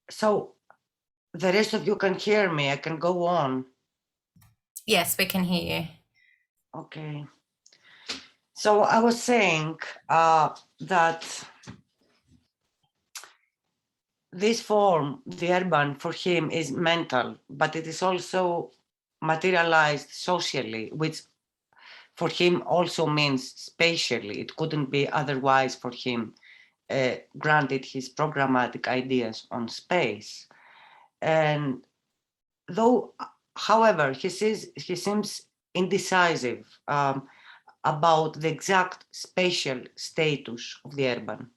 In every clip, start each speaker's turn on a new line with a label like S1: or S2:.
S1: So the rest of you can hear me. I can go on.
S2: Yes, we can hear you.
S1: Okay. So I was saying that this form, the urban, for him is mental, but it is also materialized socially, which for him also means spatially. It couldn't be otherwise for him, granted his programmatic ideas on space. And though, however, he seems indecisive about the exact spatial status of the urban.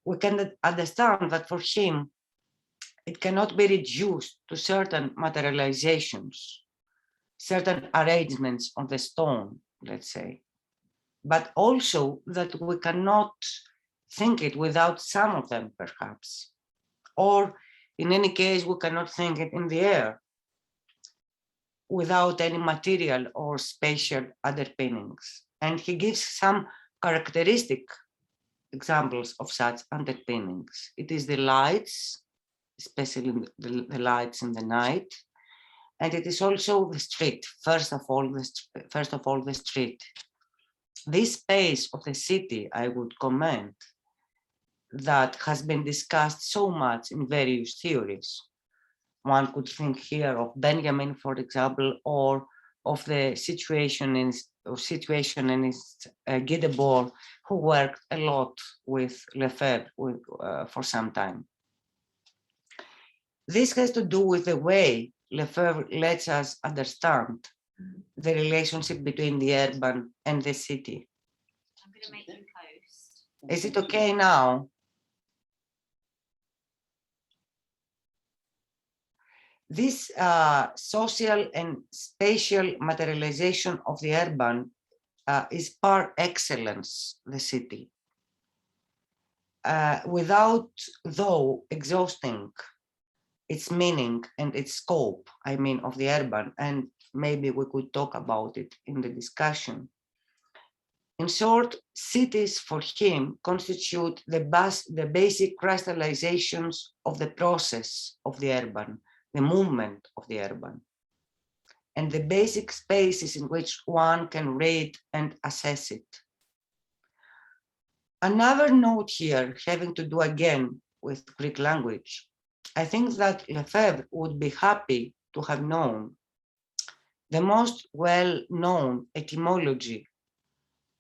S1: We can understand that for him, it cannot be reduced to certain materializations, certain arrangements on the stone, let's say, but also that we cannot think it without some of them, perhaps, or in any case, we cannot think it in the air without any material or spatial underpinnings. And he gives some characteristic examples of such underpinnings. It is the lights, especially the lights in the night, and it is also the street. First of all, the street. This space of the city, I would comment, that has been discussed so much in various theories. One could think here of Benjamin, for example, or of the situationist Guy Debord, who worked a lot with Lefebvre for some time. This has to do with the way Lefebvre lets us understand the relationship between the urban and the city.
S2: I'm going to make you post.
S1: Is it okay now? This social and spatial materialization of the urban is par excellence the city. Without, though, exhausting its meaning and its scope, I mean, of the urban, and maybe we could talk about it in the discussion. In short, cities for him constitute the basic crystallizations of the process of the urban, the movement of the urban, and the basic spaces in which one can read and assess it. Another note here having to do again with Greek language. I think that Lefebvre would be happy to have known the most well-known etymology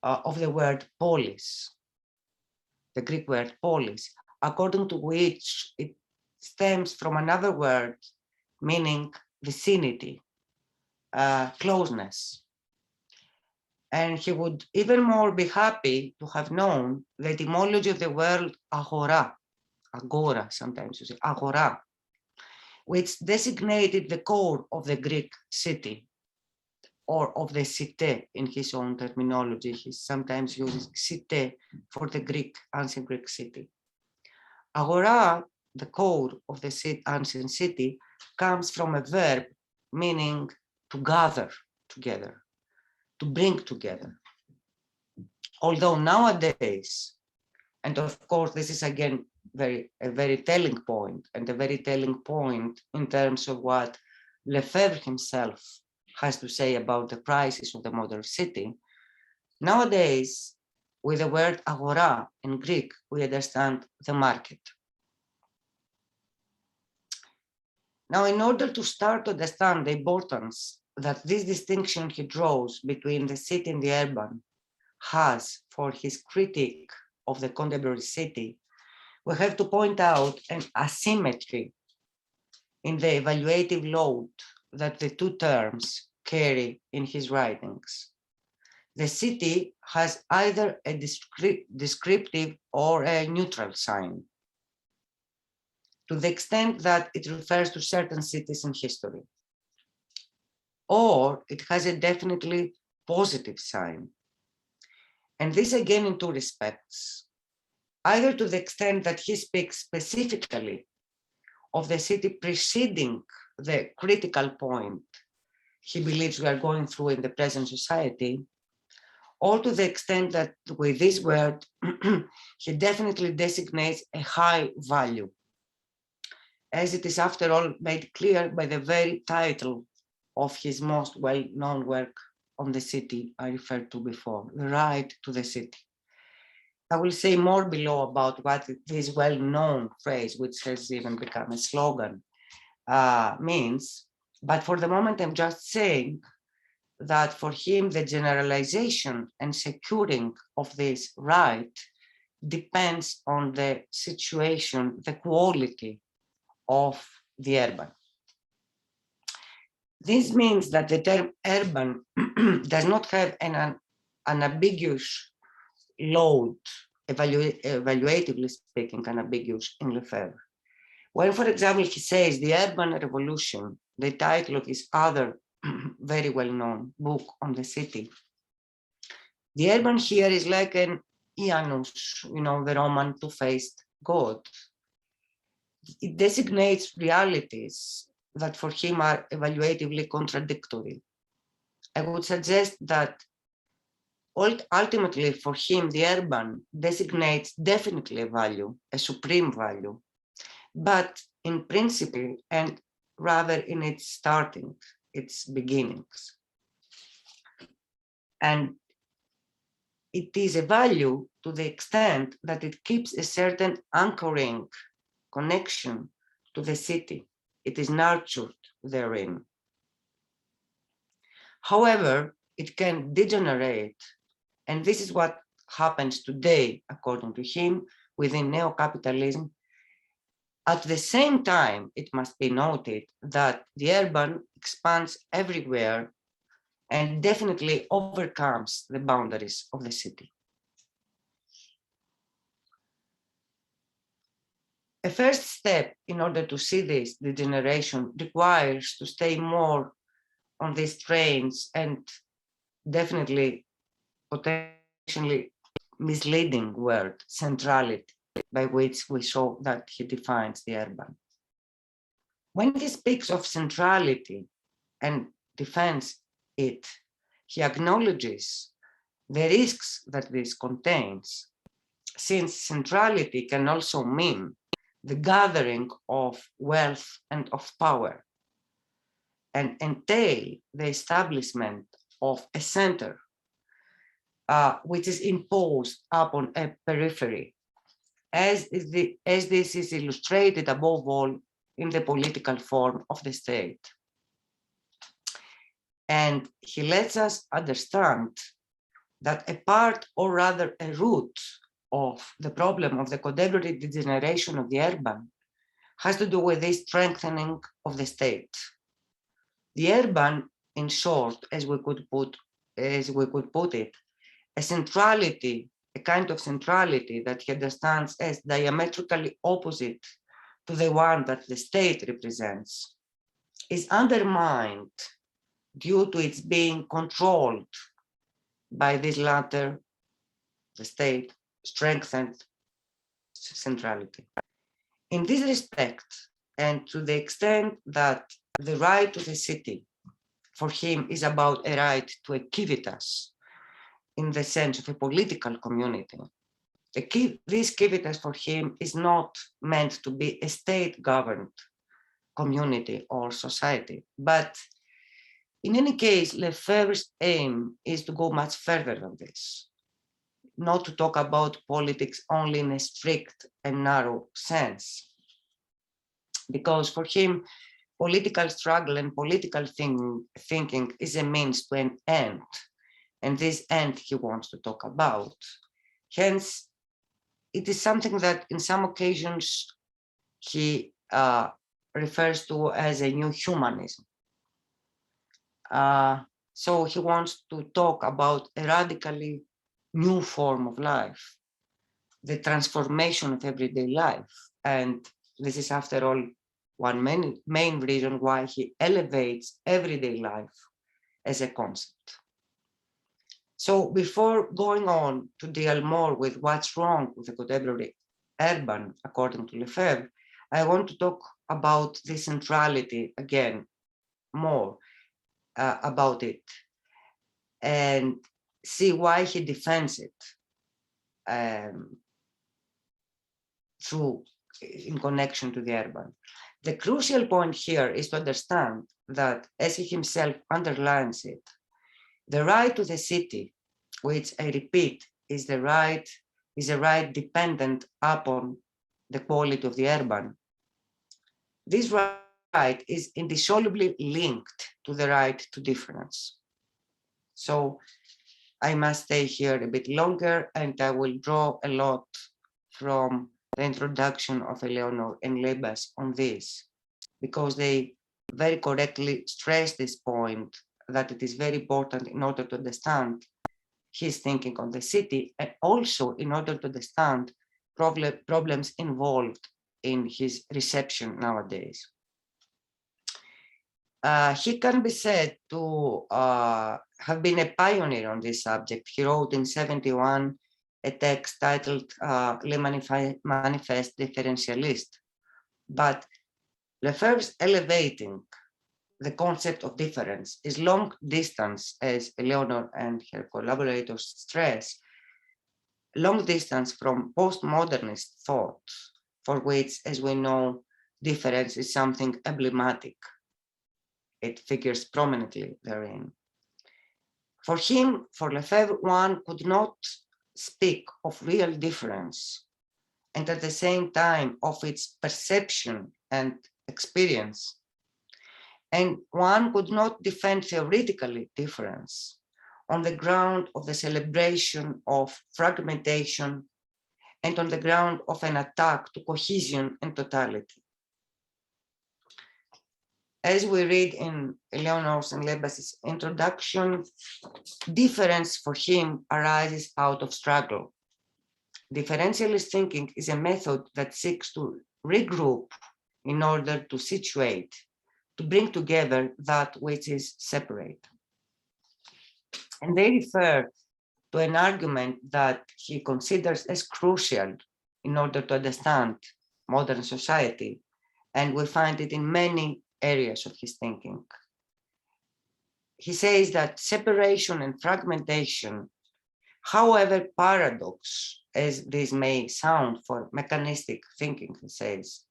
S1: of the word polis, the Greek word polis, according to which it stems from another word meaning vicinity, closeness. And he would even more be happy to have known the etymology of the word agora, sometimes you say agora, which designated the core of the Greek city, or of the cité in his own terminology. He sometimes uses cité for the ancient Greek city. Agora, the core of the ancient city, comes from a verb meaning to gather together, to bring together. Although nowadays, and of course this is again a very telling point, and a very telling point in terms of what Lefebvre himself has to say about the crisis of the modern city. Nowadays, with the word agora in Greek, we understand the market. Now, in order to start to understand the importance that this distinction he draws between the city and the urban has for his critique of the contemporary city, we have to point out an asymmetry in the evaluative load that the two terms carry in his writings. The city has either a descriptive or a neutral sign, to the extent that it refers to certain cities in history, or it has a definitely positive sign. And this again in two respects, either to the extent that he speaks specifically of the city preceding the critical point he believes we are going through in the present society, or to the extent that with this word, he definitely designates a high value, as it is after all made clear by the very title of his most well-known work on the city I referred to before, The Right to the City. I will say more below about what this well-known phrase, which has even become a slogan, means. But for the moment, I'm just saying that for him, the generalization and securing of this right depends on the situation, the quality of the urban. This means that the term urban does not have an ambiguous load, evaluatively speaking, unambiguous in Lefebvre. When, for example, he says the urban revolution, the title of his other very well-known book on the city, the urban here is like an Janus, the Roman two-faced god. It designates realities that for him are evaluatively contradictory. I would suggest that ultimately for him, the urban designates definitely a value, a supreme value, but in principle and rather in its starting, its beginnings. And it is a value to the extent that it keeps a certain anchoring connection to the city. It is nurtured therein. However, it can degenerate, and this is what happens today, according to him, within neo-capitalism. At the same time, it must be noted that the urban expands everywhere and definitely overcomes the boundaries of the city. A first step in order to see this degeneration requires to stay more on these trains and definitely potentially misleading word, centrality, by which we saw that he defines the urban. When he speaks of centrality and defends it, he acknowledges the risks that this contains, since centrality can also mean the gathering of wealth and of power, and entail the establishment of a center which is imposed upon a periphery, as this is illustrated above all in the political form of the state. And he lets us understand that a part, or rather a root, of the problem of the contemporary degeneration of the urban has to do with this strengthening of the state. The urban, in short, as we could put it, a centrality, a kind of centrality that he understands as diametrically opposite to the one that the state represents, is undermined due to its being controlled by this latter, the state, strengthened centrality. In this respect, and to the extent that the right to the city for him is about a right to a civitas in the sense of a political community, this civitas for him is not meant to be a state-governed community or society, but in any case, Lefebvre's aim is to go much further than this, not to talk about politics only in a strict and narrow sense, because for him, political struggle and political thinking is a means to an end, and this end he wants to talk about. Hence, it is something that in some occasions he refers to as a new humanism. So he wants to talk about a radically new form of life, the transformation of everyday life. And this is, after all, one main reason why he elevates everyday life as a concept. So before going on to deal more with what's wrong with the contemporary urban, according to Lefebvre, I want to talk about the centrality again, more about it. And see why he defends it in connection to the urban. The crucial point here is to understand that, as he himself underlines it, the right to the city, which I repeat is a right dependent upon the quality of the urban. This right is indissolubly linked to the right to difference. So I must stay here a bit longer, and I will draw a lot from the introduction of Eleanor and Lebas on this, because they very correctly stress this point that it is very important in order to understand his thinking on the city, and also in order to understand problems involved in his reception nowadays. He can be said to have been a pioneer on this subject. He wrote in 1971 a text titled Le Manifeste Differentialiste. But Lefebvre's elevating the concept of difference is long distance, as Eleanor and her collaborators stress, long distance from postmodernist thought, for which, as we know, difference is something emblematic. It figures prominently therein. For him, for Lefebvre, one could not speak of real difference and at the same time of its perception and experience. And one could not defend theoretically difference on the ground of the celebration of fragmentation and on the ground of an attack to cohesion and totality. As we read in Eleanor's and Lebas's introduction, difference for him arises out of struggle. Differentialist thinking is a method that seeks to regroup in order to situate, to bring together that which is separate. And they refer to an argument that he considers as crucial in order to understand modern society, and we find it in many areas of his thinking. He says that separation and fragmentation, however paradox as this may sound for mechanistic thinking, he says,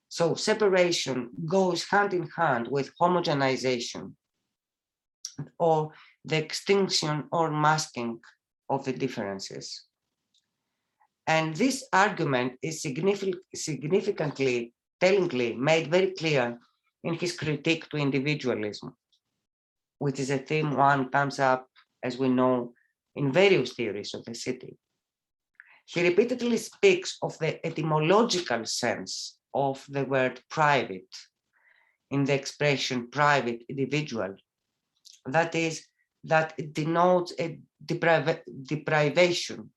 S1: so separation goes hand in hand with homogenization or the extinction or masking of the differences. And this argument is significantly, tellingly made very clear in his critique to individualism, which is a theme one comes up, as we know, in various theories of the city. He repeatedly speaks of the etymological sense of the word private in the expression private individual. That is, that it denotes a deprivation.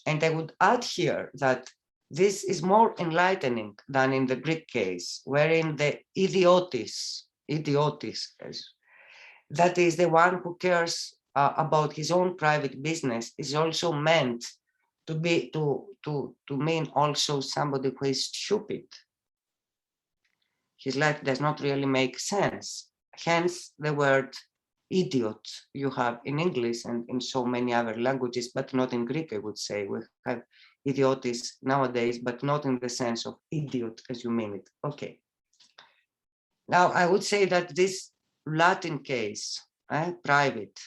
S1: And I would add here that this is more enlightening than in the Greek case, wherein the idiotis, that is the one who cares about his own private business, is also meant to mean also somebody who is stupid. His life does not really make sense. Hence the word idiot you have in English and in so many other languages, but not in Greek, I would say. We have idiotis nowadays, but not in the sense of idiot as you mean it. Okay. Now, I would say that this Latin case, private,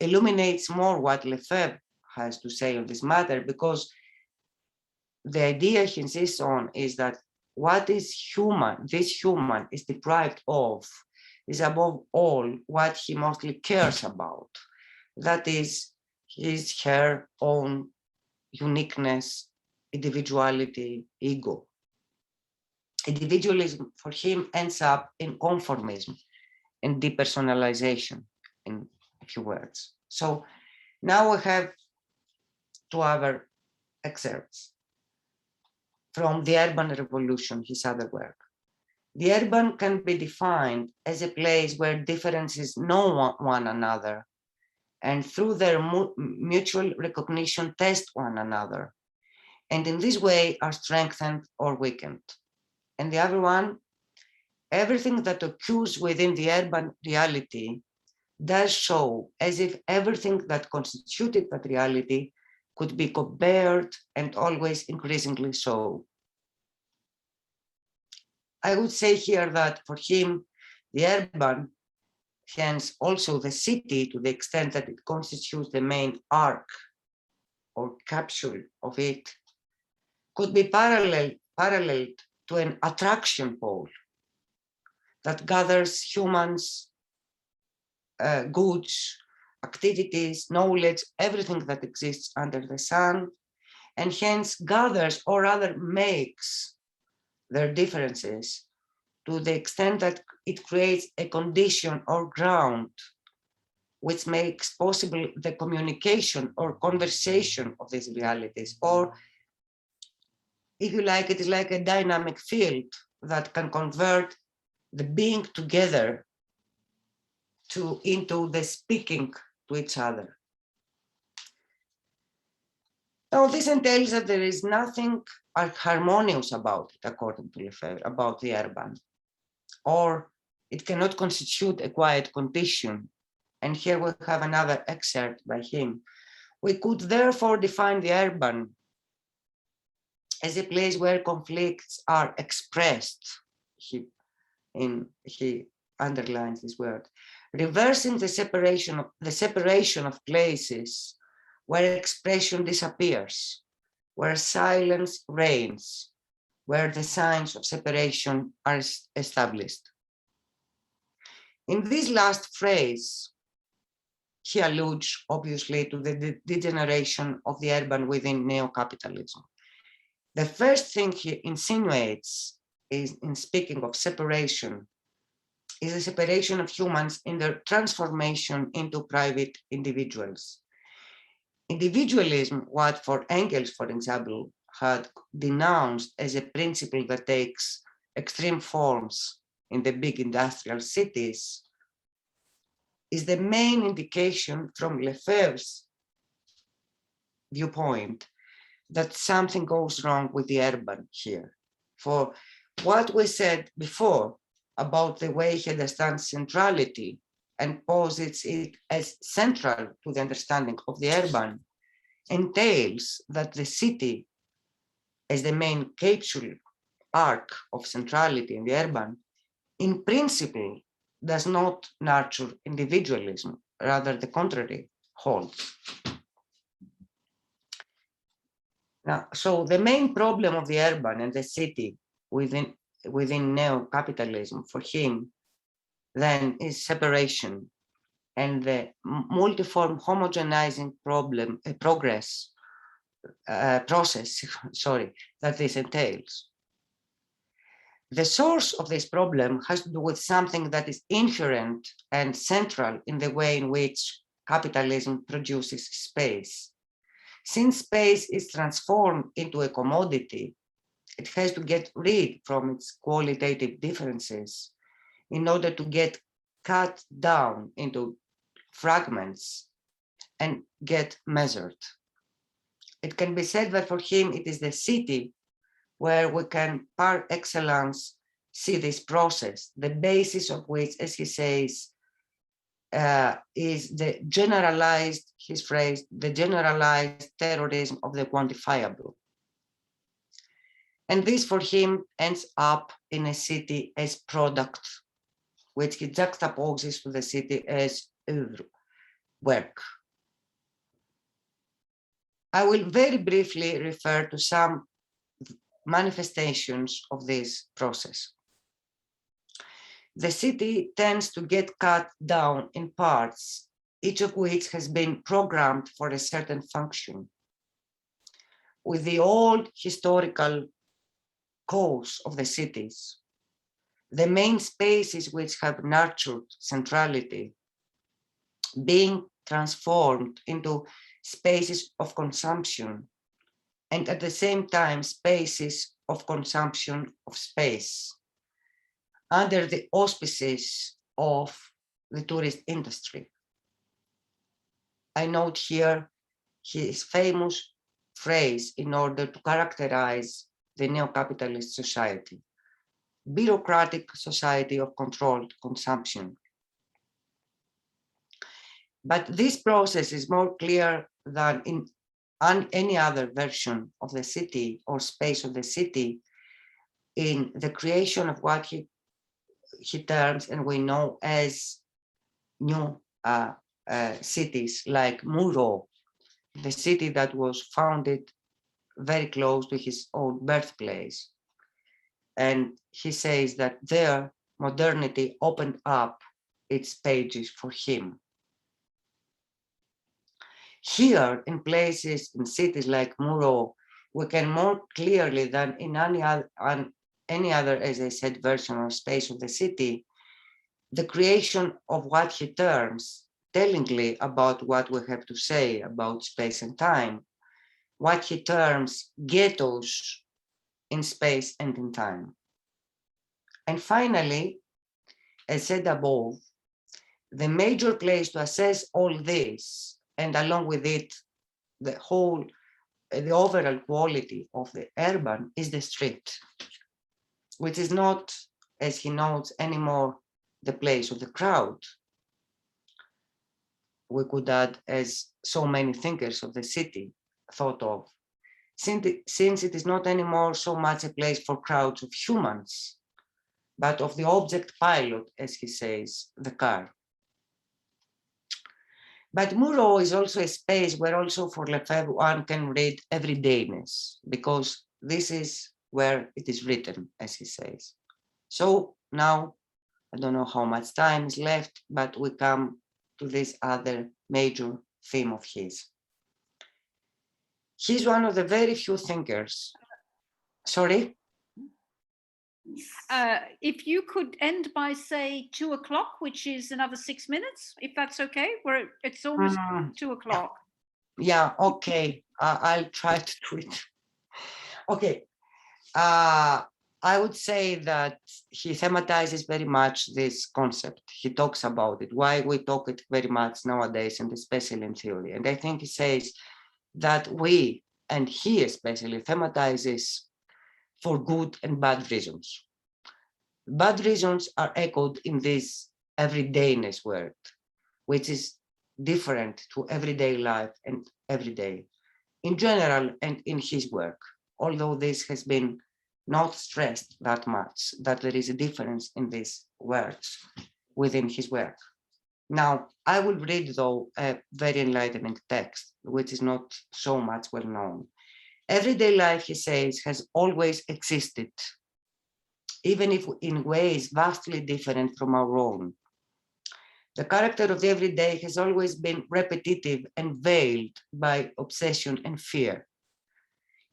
S1: illuminates more what Lefebvre has to say on this matter, because the idea he insists on is that what is human, this human is deprived of, is above all what he mostly cares about. That is his, her own uniqueness, individuality, ego. Individualism for him ends up in conformism and depersonalization, in a few words. So now we have two other excerpts from The Urban Revolution, his other work. The urban can be defined as a place where differences know one another and through their mutual recognition test one another, and in this way are strengthened or weakened. And the other one, everything that occurs within the urban reality does show as if everything that constituted that reality could be compared, and always increasingly so. I would say here that for him, the urban, hence also the city, to the extent that it constitutes the main arc or capsule of it, could be paralleled to an attraction pole that gathers humans, goods, activities, knowledge, everything that exists under the sun, and hence gathers, or rather makes, their differences to the extent that it creates a condition or ground which makes possible the communication or conversation of these realities. Or if you like, it is like a dynamic field that can convert the being together into the speaking to each other. Now, this entails that there is nothing harmonious about it, according to Lefebvre, about the urban, or it cannot constitute a quiet condition. And here we have another excerpt by him. We could therefore define the urban as a place where conflicts are expressed. He underlines this word, reversing the separation of places where expression disappears, where silence reigns, where the signs of separation are established. In this last phrase, he alludes obviously to the degeneration of the urban within neo-capitalism. The first thing he insinuates is, in speaking of separation, is the separation of humans in their transformation into private individuals. Individualism, what for Engels, for example, had denounced as a principle that takes extreme forms in the big industrial cities, is the main indication from Lefebvre's viewpoint that something goes wrong with the urban here. For what we said before about the way he understands centrality and posits it as central to the understanding of the urban, entails that the city, as the main capsule arc of centrality in the urban, in principle does not nurture individualism, rather the contrary holds. Now, so the main problem of the urban and the city within neo-capitalism for him then is separation and the multiform homogenizing process that this entails. The source of this problem has to do with something that is inherent and central in the way in which capitalism produces space. Since space is transformed into a commodity, it has to get rid from its qualitative differences in order to get cut down into fragments and get measured. It can be said that for him, it is the city where we can par excellence see this process, the basis of which, as he says, is the generalized, his phrase, the generalized terrorism of the quantifiable. And this for him ends up in a city as product, which he juxtaposes to the city as œuvre, work. I will very briefly refer to some manifestations of this process. The city tends to get cut down in parts, each of which has been programmed for a certain function. With the old historical cause of the cities, the main spaces which have nurtured centrality being transformed into spaces of consumption, and at the same time spaces of consumption of space under the auspices of the tourist industry. I note here his famous phrase in order to characterize the neo-capitalist society: bureaucratic society of controlled consumption. But this process is more clear than in any other version of the city or space of the city in the creation of what he terms and we know as new cities like Muro, the city that was founded very close to his own birthplace. And he says that there modernity opened up its pages for him. Here, in places, in cities like Muro, we can more clearly than in any other, as I said, version or space of the city, the creation of what he terms, tellingly about what we have to say about space and time, what he terms ghettos in space and in time. And finally, as said above, the major place to assess all this, and along with it, the overall quality of the urban is the street, which is not, as he notes, anymore the place of the crowd. We could add, as so many thinkers of the city thought of, since it is not anymore so much a place for crowds of humans, but of the object pilot, as he says, the car. But Muro is also a space where also for Lefebvre one can read everydayness, because this is where it is written, as he says. So now, I don't know how much time is left, but we come to this other major theme of his. He's one of the very few thinkers. Sorry?
S3: If you could end by, say, 2 o'clock, which is another 6 minutes, if that's okay. It's almost 2 o'clock.
S1: Yeah, okay. I'll try to do it. Okay. I would say that he thematizes very much this concept. He talks about it, why we talk it very much nowadays, and especially in theory. And I think he says that we, and he especially, thematizes for good and bad reasons. Bad reasons are echoed in this everydayness word, which is different to everyday life and everyday in general and in his work, although this has been not stressed that much, that there is a difference in these words within his work. Now, I will read, though, a very enlightening text, which is not so much well known. Everyday life, he says, has always existed, even if in ways vastly different from our own. The character of the everyday has always been repetitive and veiled by obsession and fear.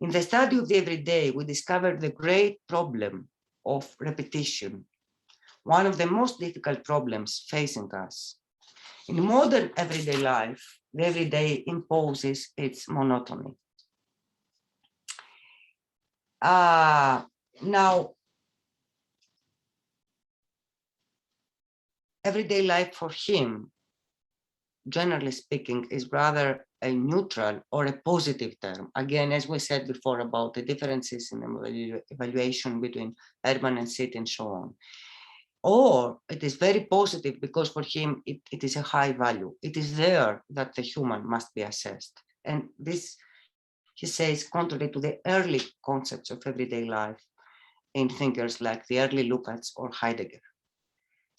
S1: In the study of the everyday, we discovered the great problem of repetition, one of the most difficult problems facing us. In modern everyday life, the everyday imposes its monotony. Now, everyday life for him, generally speaking, is rather a neutral or a positive term. Again, as we said before about the differences in the evaluation between urban and city and so on. Or it is very positive because for him, it is a high value. It is there that the human must be assessed. And this, he says, contrary to the early concepts of everyday life in thinkers like the early Lukács or Heidegger.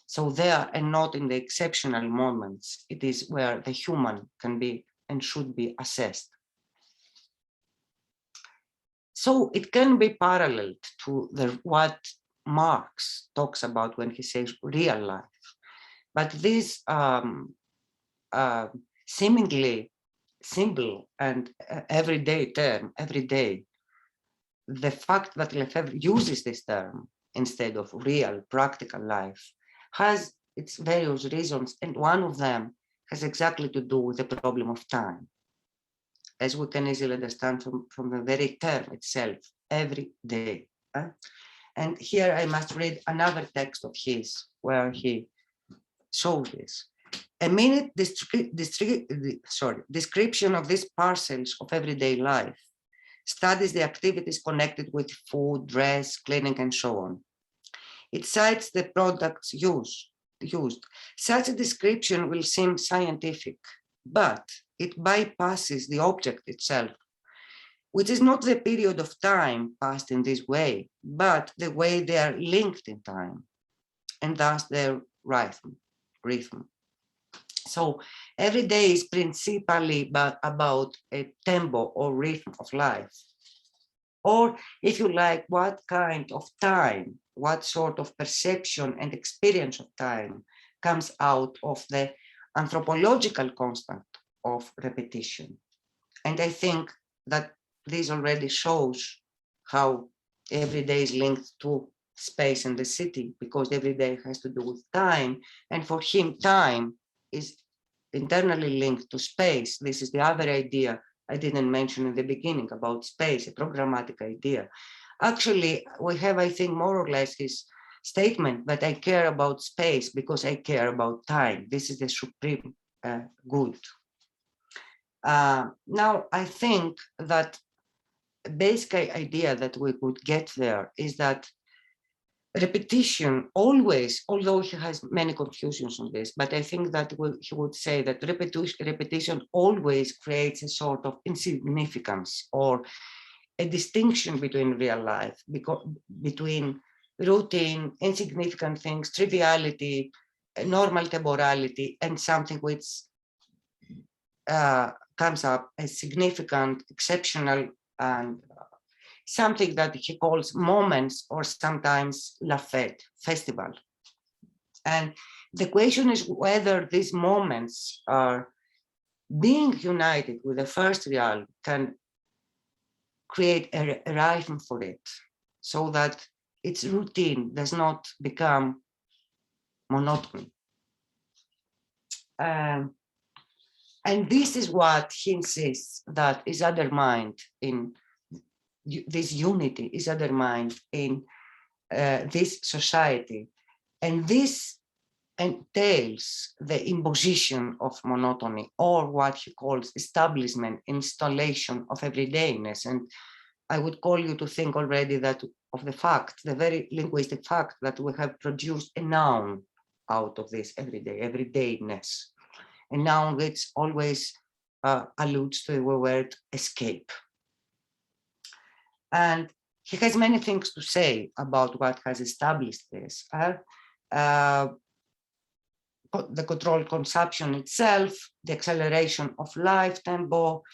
S1: So there, and not in the exceptional moments, it is where the human can be and should be assessed. So it can be paralleled to what Marx talks about when he says real life. But this seemingly simple and everyday term, everyday, the fact that Lefebvre uses this term instead of real practical life has its various reasons, and one of them has exactly to do with the problem of time, as we can easily understand from the very term itself, every day. And here I must read another text of his where he shows this. A minute description of these parcels of everyday life studies the activities connected with food, dress, cleaning, and so on. It cites the products used, used. Such a description will seem scientific, but it bypasses the object itself, which is not the period of time passed in this way, but the way they are linked in time, and thus their rhythm. So every day is principally about a tempo or rhythm of life. Or if you like, what kind of time, what sort of perception and experience of time comes out of the anthropological constant of repetition. And I think that this already shows how every day is linked to space in the city, because every day has to do with time. And for him, time is internally linked to space. This is the other idea I didn't mention in the beginning about space, a programmatic idea. Actually, we have, I think, more or less his statement that I care about space because I care about time. This is the supreme good. Now, I think that a basic idea that we could get there is that repetition always, although he has many confusions on this, but I think that he would say that repetition always creates a sort of insignificance or a distinction between real life, between routine, insignificant things, triviality, normal temporality, and something which comes up as significant, exceptional, and something that he calls moments, or sometimes la fête, festival. And the question is whether these moments are being united with the first real can create a rhythm for it, so that its routine does not become monotony. And this is what he insists that is undermined in this unity, is undermined in this society. And this entails the imposition of monotony, or what he calls establishment, installation of everydayness. And I would call you to think already that of the fact, the very linguistic fact that we have produced a noun out of this everydayness. A noun which always alludes to the word escape. And he has many things to say about what has established this. The controlled consumption itself, the acceleration of life tempo,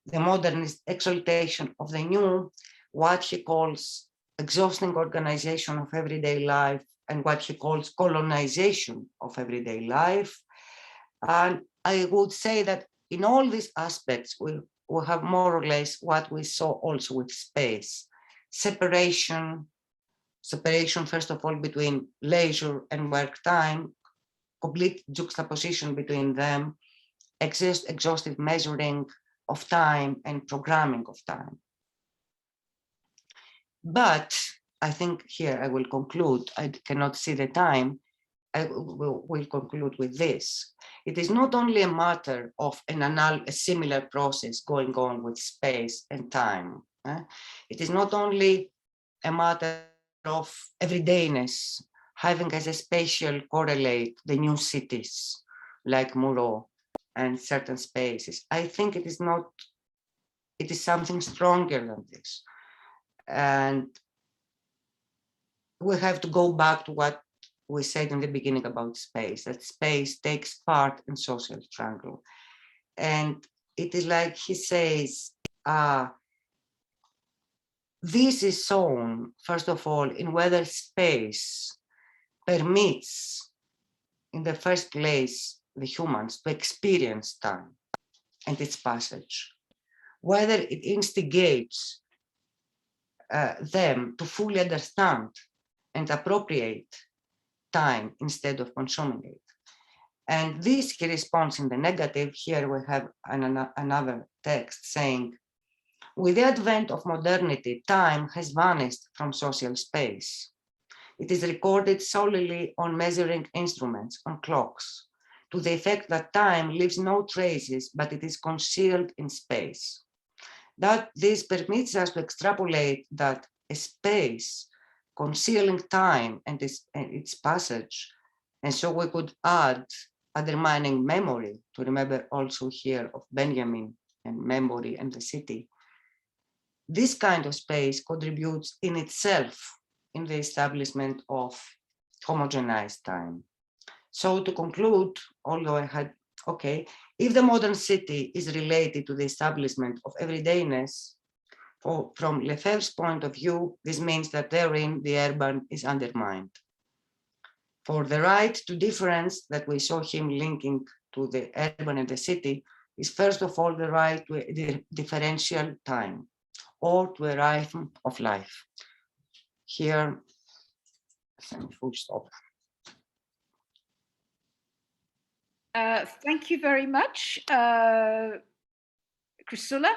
S1: the modernist exaltation of the new, what he calls exhausting organization of everyday life, and what he calls colonization of everyday life. And I would say that in all these aspects, we have more or less what we saw also with space. Separation, first of all, between leisure and work time, complete juxtaposition between them, exhaustive measuring of time and programming of time. But I think here I will conclude. I cannot see the time. I will conclude with this. It is not only a matter of a similar process going on with space and time. It is not only a matter of everydayness, having as a spatial correlate the new cities like Moreau and certain spaces. I think it is not, it is something stronger than this. And we have to go back to what we said in the beginning about space, that space takes part in social struggle. And it is like he says, this is shown, first of all, in whether space permits, in the first place, the humans to experience time and its passage, whether it instigates them to fully understand and appropriate time instead of consuming it. And this he responds in the negative. Here we have another text saying, with the advent of modernity, time has vanished from social space. It is recorded solely on measuring instruments, on clocks, to the effect that time leaves no traces, but it is concealed in space. That this permits us to extrapolate that a space concealing time and its passage And so we could add undermining memory, to remember also here of Benjamin and memory and the city. This kind of space contributes in itself in the establishment of homogenized time. So to conclude, although I had, okay, if the modern city is related to the establishment of everydayness, from Lefebvre's point of view, this means that therein the urban is undermined. For the right to difference that we saw him linking to the urban and the city is first of all the right to a differential time or to a rhythm of life. Here, full stop.
S3: Thank you very much, Chryssoula.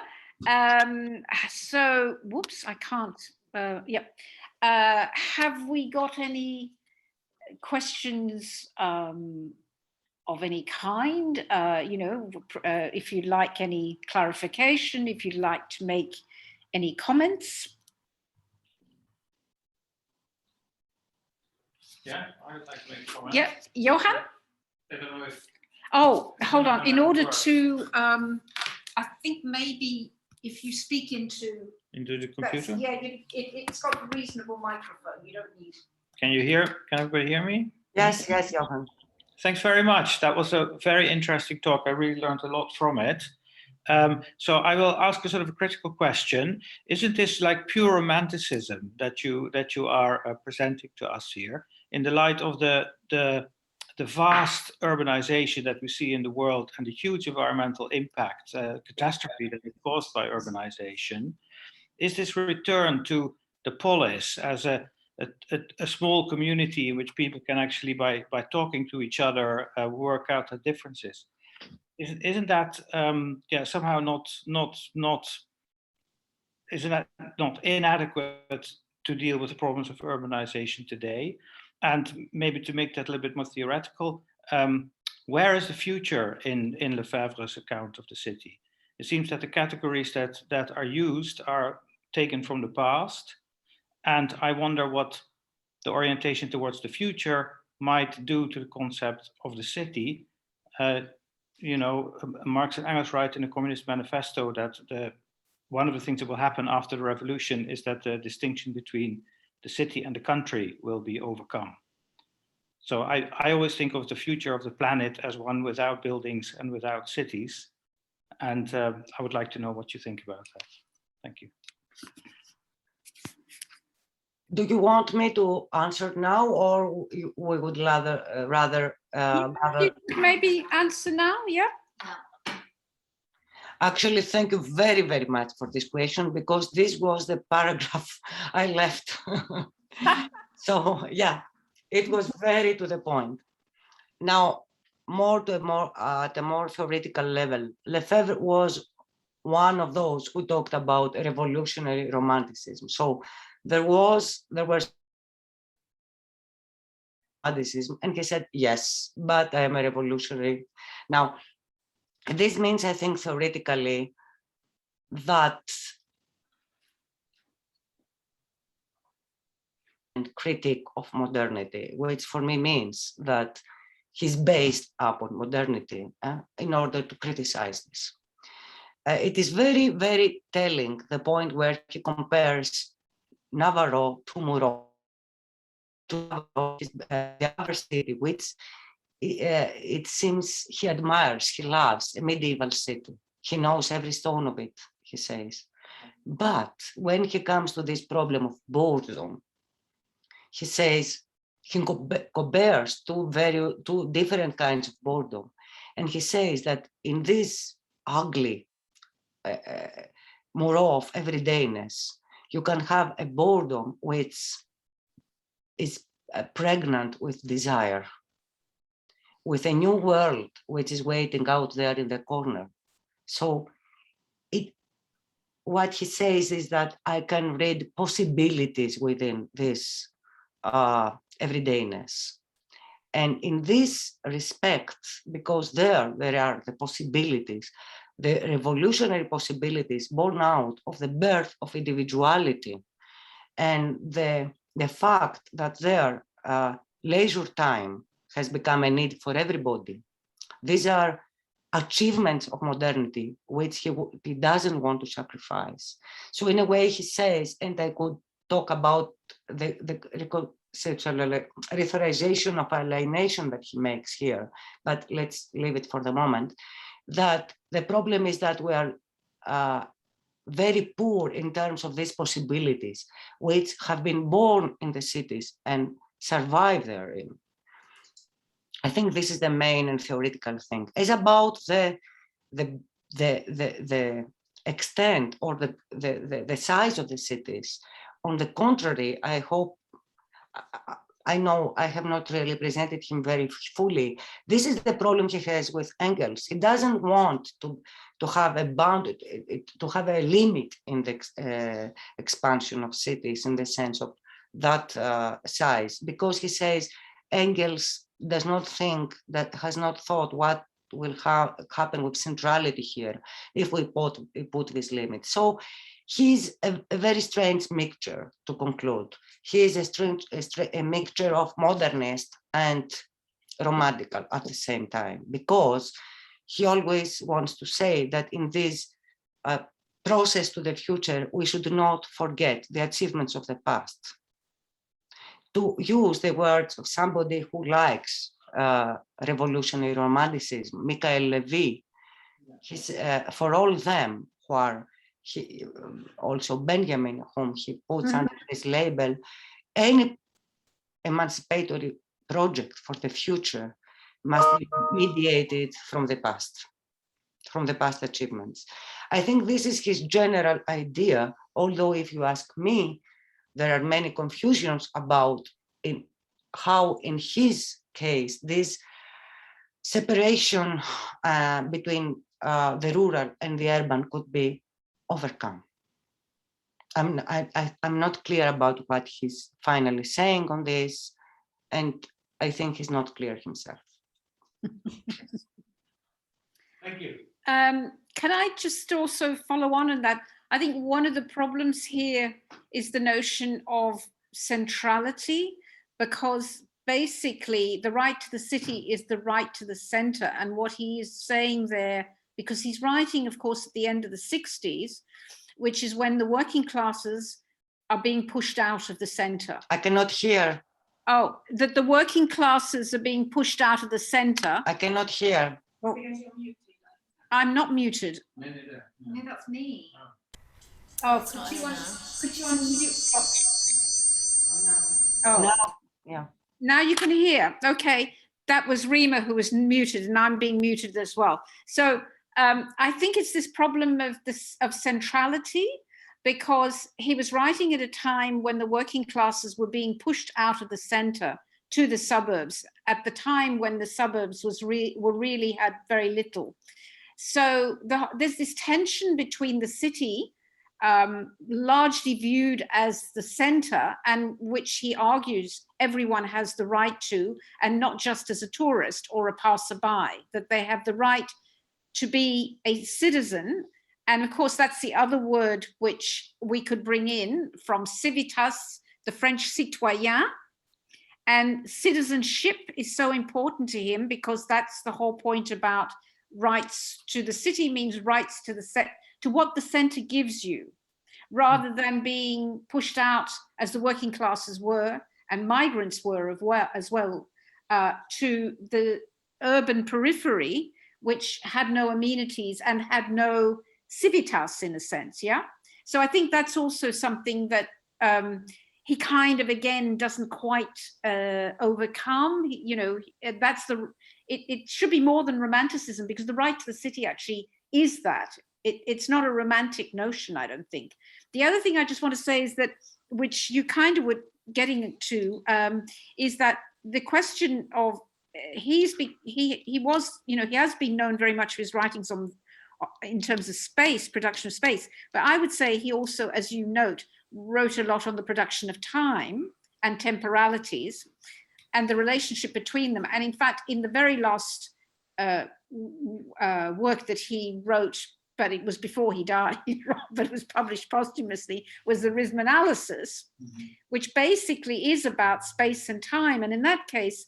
S3: So, whoops, I can't. Have we got any questions of any kind? If you'd like any clarification, if you'd like to make any comments.
S4: Yeah, I would like to make a comment.
S3: Yeah, Johan?
S4: I don't know if...
S3: Oh, hold on. In order to, I think maybe if you speak into
S4: the computer?
S3: Yeah, it's got a reasonable microphone. You don't need.
S4: Can you hear? Can everybody hear me?
S1: Yes, yes, Johan.
S4: Thanks very much. That was a very interesting talk. I really learned a lot from it. So I will ask a sort of a critical question. Isn't this like pure romanticism that you are presenting to us here in the light of the vast urbanization that we see in the world and the huge environmental impact, catastrophe that is caused by urbanization? Is this return to the polis as a small community in which people can actually, by talking to each other, work out the differences? Isn't that somehow isn't that not inadequate to deal with the problems of urbanization today? And maybe to make that a little bit more theoretical, where is the future in Lefebvre's account of the city? It seems that the categories that are used are taken from the past, and I wonder what the orientation towards the future might do to the concept of the city. Marx and Engels write in the Communist Manifesto that one of the things that will happen after the revolution is that the distinction between the city and the country will be overcome. So I always think of the future of the planet as one without buildings and without cities. And I would like to know what you think about that. Thank you.
S1: Do you want me to answer now, or we would rather
S3: maybe answer now? Yeah.
S1: Actually, thank you very, very much for this question, because this was the paragraph I left. So yeah, it was very to the point. Now, at a more theoretical level, Lefebvre was one of those who talked about revolutionary romanticism. So there were romanticism, and he said, yes, but I am a revolutionary. Now, this means, I think, theoretically, that critique of modernity, which for me means that he's based upon modernity in order to criticize this. It is very, very telling, the point where he compares Navarro to Moreau, to the other city, which it seems he admires, he loves, a medieval city. He knows every stone of it, he says. But when he comes to this problem of boredom, he says, he compares two different kinds of boredom. And he says that in this ugly Moreau of everydayness, you can have a boredom which is pregnant with desire, with a new world which is waiting out there in the corner. So what he says is that I can read possibilities within this everydayness. And in this respect, because there are the possibilities, the revolutionary possibilities born out of the birth of individuality, and the fact that their leisure time, has become a need for everybody. These are achievements of modernity, which he doesn't want to sacrifice. So in a way, he says, and I could talk about the retheorization of alienation that he makes here, but let's leave it for the moment, that the problem is that we are very poor in terms of these possibilities, which have been born in the cities and survive therein. I think this is the main and theoretical thing. As about the extent or the size of the cities, on the contrary, I know I have not really presented him very fully. This is the problem he has with Engels. He doesn't want to have a bounded, to have a limit in the expansion of cities in the sense of that size, because he says Engels does not think, that has not thought what will happen with centrality here if we put this limit. So he's a very strange mixture, to conclude. He is a mixture of modernist and romantical at the same time, because he always wants to say that in this process to the future, we should not forget the achievements of the past. To use the words of somebody who likes revolutionary romanticism, Michael Levy, for all them who are, also Benjamin, whom he puts under this label, any emancipatory project for the future must be mediated from the past achievements. I think this is his general idea, although if you ask me, there are many confusions about how in his case this separation between the rural and the urban could be overcome. I'm not clear about what he's finally saying on this, and I think he's not clear himself.
S4: Thank you.
S3: Can I just also follow on that? I think one of the problems here is the notion of centrality, because basically the right to the city is the right to the center. And what he is saying there, because he's writing, of course, at the end of the 60s, which is when the working classes are being pushed out of the center.
S1: I cannot hear.
S3: Oh, that the working classes are being pushed out of the center.
S1: I cannot hear.
S3: Oh. I'm not muted.
S2: No, that's me.
S3: Oh, could you unmute? Oh,
S1: No. Yeah.
S3: Now you can hear. Okay, that was Rima who was muted, and I'm being muted as well. So I think it's this problem of centrality, because he was writing at a time when the working classes were being pushed out of the center to the suburbs, at the time when the suburbs really had very little. So there's this tension between the city, largely viewed as the center, and which he argues everyone has the right to, and not just as a tourist or a passerby, that they have the right to be a citizen. And of course, that's the other word which we could bring in from civitas, the French citoyen. And citizenship is so important to him, because that's the whole point about rights to the city, means rights to what the center gives you, rather than being pushed out as the working classes were and migrants were as well to the urban periphery, which had no amenities and had no civitas in a sense. Yeah. So I think that's also something that he kind of, again, doesn't quite overcome. It should be more than romanticism, because the right to the city actually is that. It's not a romantic notion, I don't think. The other thing I just want to say is that, which you kind of were getting to, is that the question of he has been known very much for his writings in terms of space, production of space. But I would say he also, as you note, wrote a lot on the production of time and temporalities and the relationship between them. And in fact, in the very last work that he wrote, but it was before he died, but it was published posthumously, was the rhythmanalysis, which basically is about space and time. And in that case,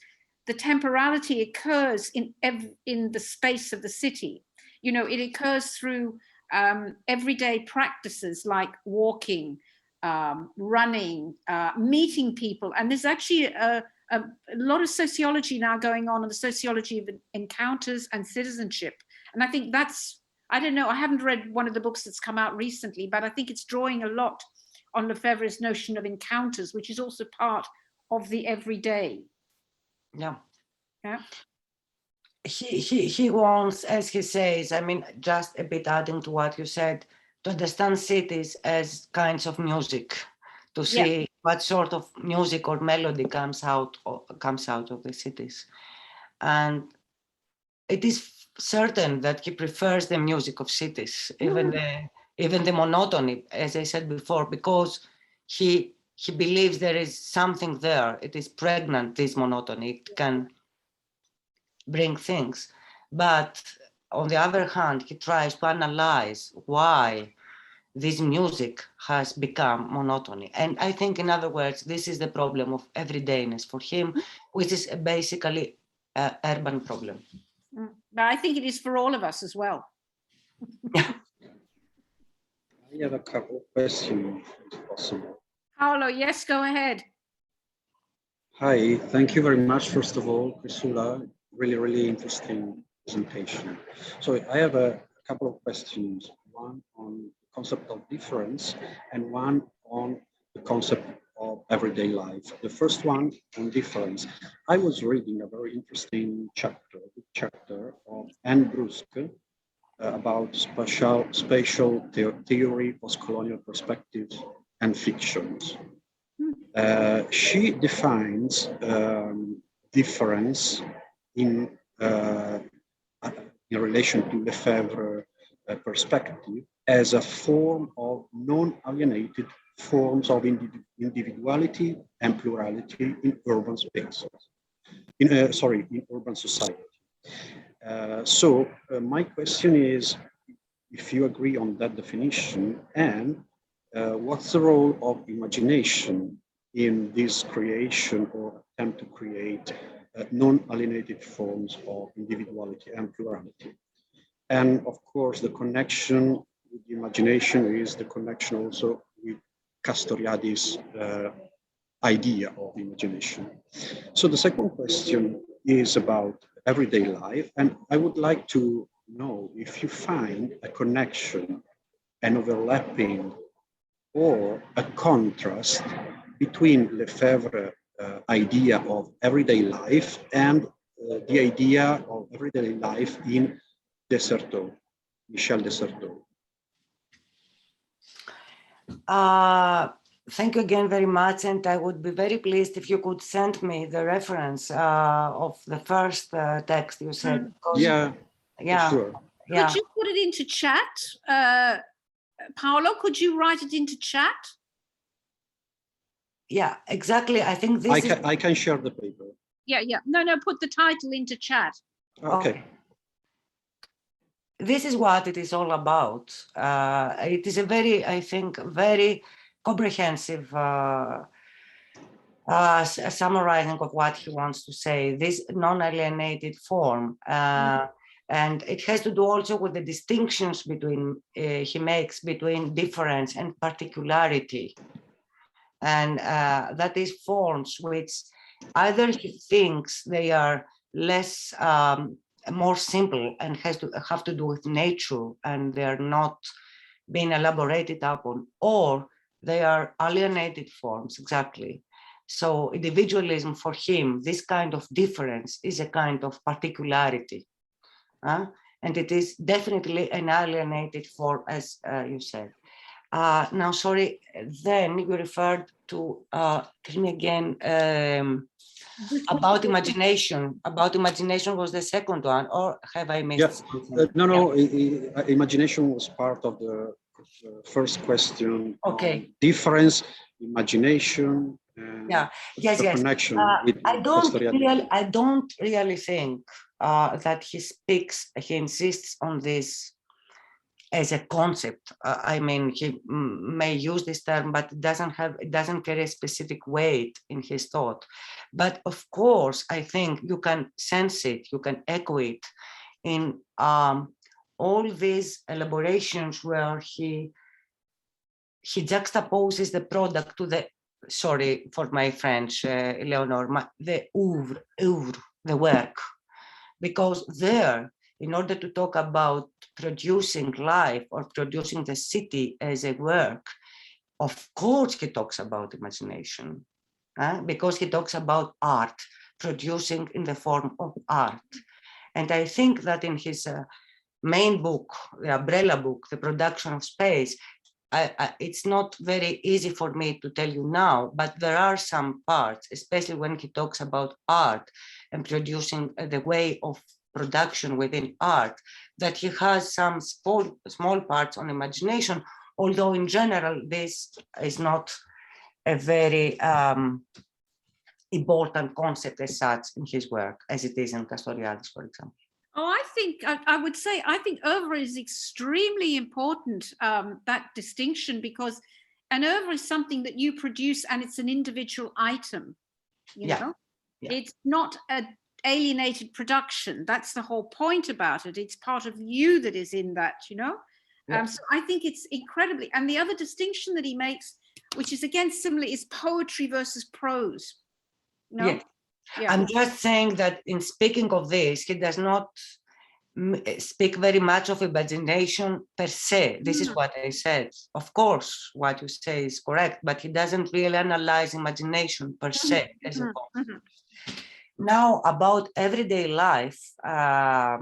S3: the temporality occurs in the space of the city. You know, it occurs through everyday practices like walking, running, meeting people. And there's actually a lot of sociology now going on the sociology of encounters and citizenship. And I think that's, I don't know, I haven't read one of the books that's come out recently, but I think it's drawing a lot on Lefebvre's notion of encounters, which is also part of the everyday.
S1: Yeah.
S3: Yeah.
S1: He wants, as he says, I mean, just a bit adding to what you said, to understand cities as kinds of music, to see what sort of music or melody comes out of the cities. And it is certain that he prefers the music of cities, even the monotony, as I said before, because he believes there is something there. It is pregnant, this monotony. It can bring things. But on the other hand, he tries to analyze why this music has become monotony. And I think, in other words, this is the problem of everydayness for him, which is basically an urban problem.
S3: But I think it is for all of us as well.
S5: I have a couple of questions, if possible.
S3: Paolo, yes, go ahead.
S5: Hi, thank you very much, first of all, Chryssoula. Really interesting presentation. So I have a couple of questions, one on the concept of difference and one on the concept of everyday life. The first one on difference. I was reading a very interesting chapter of Anne Brusque about spatial theory, post-colonial perspectives, and fictions. She defines difference in relation to Lefebvre perspective as a form of non-alienated forms of individuality and plurality in urban spaces, in urban society. So my question is, if you agree on that definition, and what's the role of imagination in this creation or attempt to create non-alienated forms of individuality and plurality? And of course, the connection with the imagination is the connection also with Castoriadis' idea of imagination. So the second question is about everyday life, and I would like to know if you find a connection, an overlapping, or a contrast between Lefebvre's idea of everyday life and the idea of everyday life in Michel Desserteau.
S1: Thank you again very much, and I would be very pleased if you could send me the reference of the first text you said.
S5: Yeah,
S1: sure.
S3: Could you put it into chat? Paolo, could you write it into chat?
S1: Yeah, exactly. I think this
S5: I can share the paper.
S3: Yeah. No, put the title into chat.
S5: Okay.
S1: This is what it is all about. It is a very, I think, very comprehensive summarizing of what he wants to say, this non-alienated form. And it has to do also with the distinctions he makes between difference and particularity. And that is forms which either he thinks they are less, more simple and have to do with nature, and they are not being elaborated upon, or they are alienated forms, exactly. So individualism for him, this kind of difference is a kind of particularity. And it is definitely an alienated form, as you said. Now, sorry, then you referred to, tell me again, about imagination. About imagination was the second one, or have I missed something?
S5: No, imagination was part of the first question.
S1: Okay.
S5: Difference, imagination, and
S1: yes.
S5: connection with
S1: I don't really think that he insists on this as a concept. I mean, he may use this term, but it doesn't carry a specific weight in his thought. But of course, I think you can sense it, you can echo it in all these elaborations where he juxtaposes the product to the, sorry for my French, Leonor, the oeuvre, the work, because there, in order to talk about producing life or producing the city as a work, of course he talks about imagination, because he talks about art, producing in the form of art. And I think that in his main book, the umbrella book, The Production of Space, it's not very easy for me to tell you now, but there are some parts, especially when he talks about art and producing the way of production within art, that he has some small parts on imagination, although in general, this is not a very important concept as such in his work, as it is in Castoriadis, for example.
S3: Oh, I think I would say I think oeuvre is extremely important, that distinction, because an oeuvre is something that you produce and it's an individual item, you know? Yeah. It's not an alienated production. That's the whole point about it. It's part of you that is in that, you know? Yeah. So I think it's incredibly, and the other distinction that he makes, which is again similar, is poetry versus prose. You know?
S1: Yeah. I'm just saying that in speaking of this, he does not speak very much of imagination per se. This is what I said. Of course, what you say is correct, but he doesn't really analyze imagination per se as a concept. Now, about everyday life, I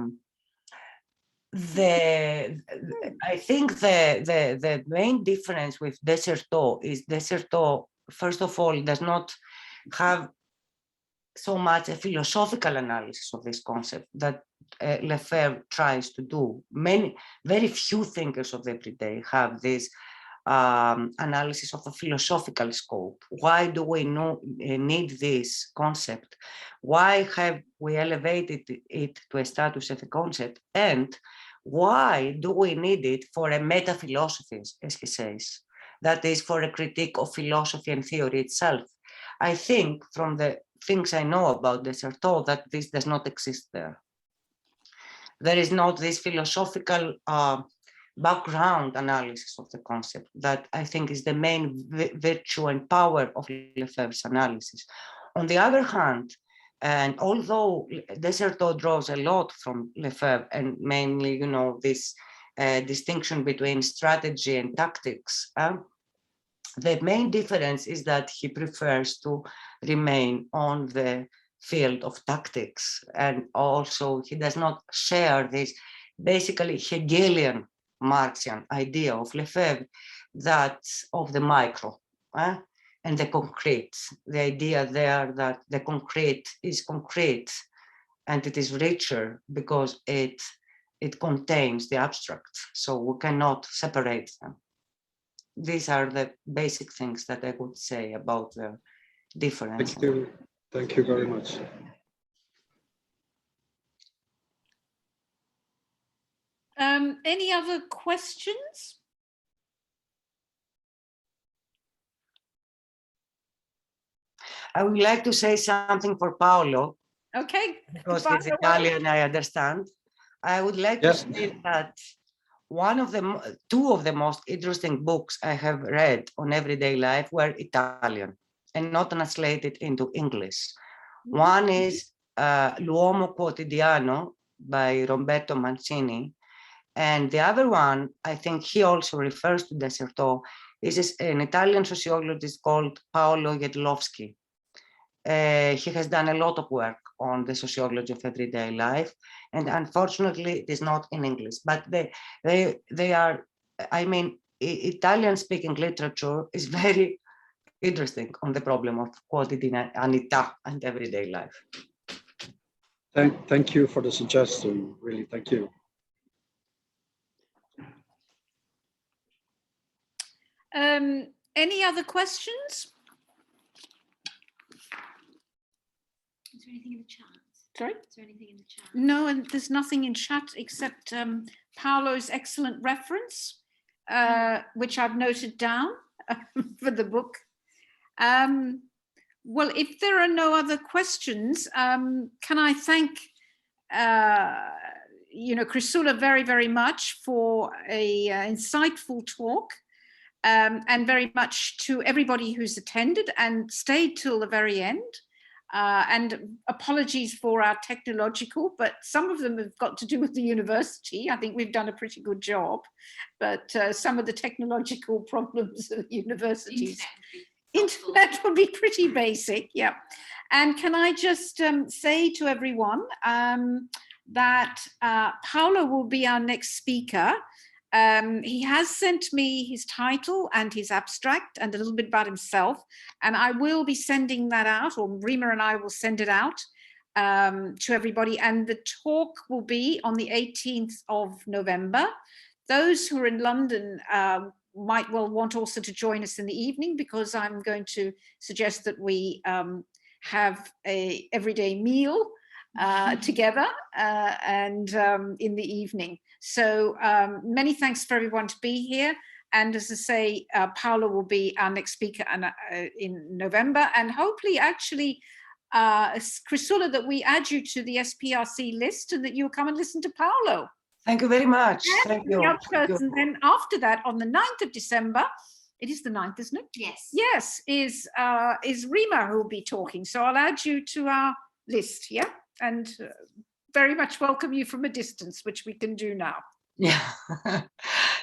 S1: think the main difference with Desserteau is Desserteau, first of all, does not have so much a philosophical analysis of this concept that Lefebvre tries to do. Very few thinkers of everyday have this analysis of a philosophical scope. Why do we need this concept? Why have we elevated it to a status of a concept? And why do we need it for a meta-philosophy, as he says? That is, for a critique of philosophy and theory itself. I think from the things I know about Desserteau that this does not exist there. There is not this philosophical background analysis of the concept that I think is the main virtue and power of Lefebvre's analysis. On the other hand, and although Desserteau draws a lot from Lefebvre, and mainly, you know, this distinction between strategy and tactics, the main difference is that he prefers to remain on the field of tactics, and also he does not share this basically Hegelian Marxian idea of Lefebvre, that of the micro and the concrete, the idea there that the concrete is concrete and it is richer because it contains the abstract, so we cannot separate them. These are the basic things that I would say about the difference.
S5: Thank you very much.
S3: Any other questions?
S1: I would like to say something for Paolo.
S3: Okay.
S1: Because he's Italian, I understand. I would like to say that two of the most interesting books I have read on everyday life were Italian and not translated into English. One is L'Uomo Quotidiano by Roberto Mancini. And the other one, I think he also refers to Desserteau, is an Italian sociologist called Paolo Jedlowski. He has done a lot of work on the sociology of everyday life, and unfortunately it is not in English, but they are, I mean, Italian-speaking literature is very interesting on the problem of quotidianità and everyday life.
S5: Thank you for the suggestion, really, thank you.
S3: Any other questions?
S2: Is there anything in the chat?
S3: Sorry?
S2: Is there anything in the chat?
S3: No, and there's nothing in chat except Paolo's excellent reference, which I've noted down for the book. Well, if there are no other questions, can I thank Chryssoula very, very much for a insightful talk, and very much to everybody who's attended and stayed till the very end. And apologies for our technological, but some of them have got to do with the university. I think we've done a pretty good job, but some of the technological problems of the universities. Internet would be pretty basic, yeah. And can I just say to everyone that Paolo will be our next speaker. He has sent me his title and his abstract and a little bit about himself, and I will be sending that out, or Rima and I will send it out to everybody. And the talk will be on the 18th of November. Those who are in London might well want also to join us in the evening, because I'm going to suggest that we have a everyday meal together and in the evening. So many thanks for everyone to be here. And as I say, Paolo will be our next speaker in November. And hopefully, actually, Chryssoula, that we add you to the SPRC list and that you'll come and listen to Paolo.
S1: Thank you very much.
S3: And
S1: Thank you.
S3: And then after that, on the 9th of December, it is the 9th, isn't it?
S2: Yes.
S3: Yes, is Rima who will be talking. So I'll add you to our list, yeah? And very much welcome you from a distance, which we can do now.
S1: Yeah.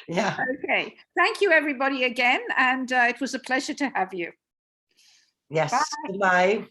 S1: Yeah.
S3: Okay. Thank you, everybody, again. And it was a pleasure to have you.
S1: Yes.
S3: Bye.
S1: Goodbye.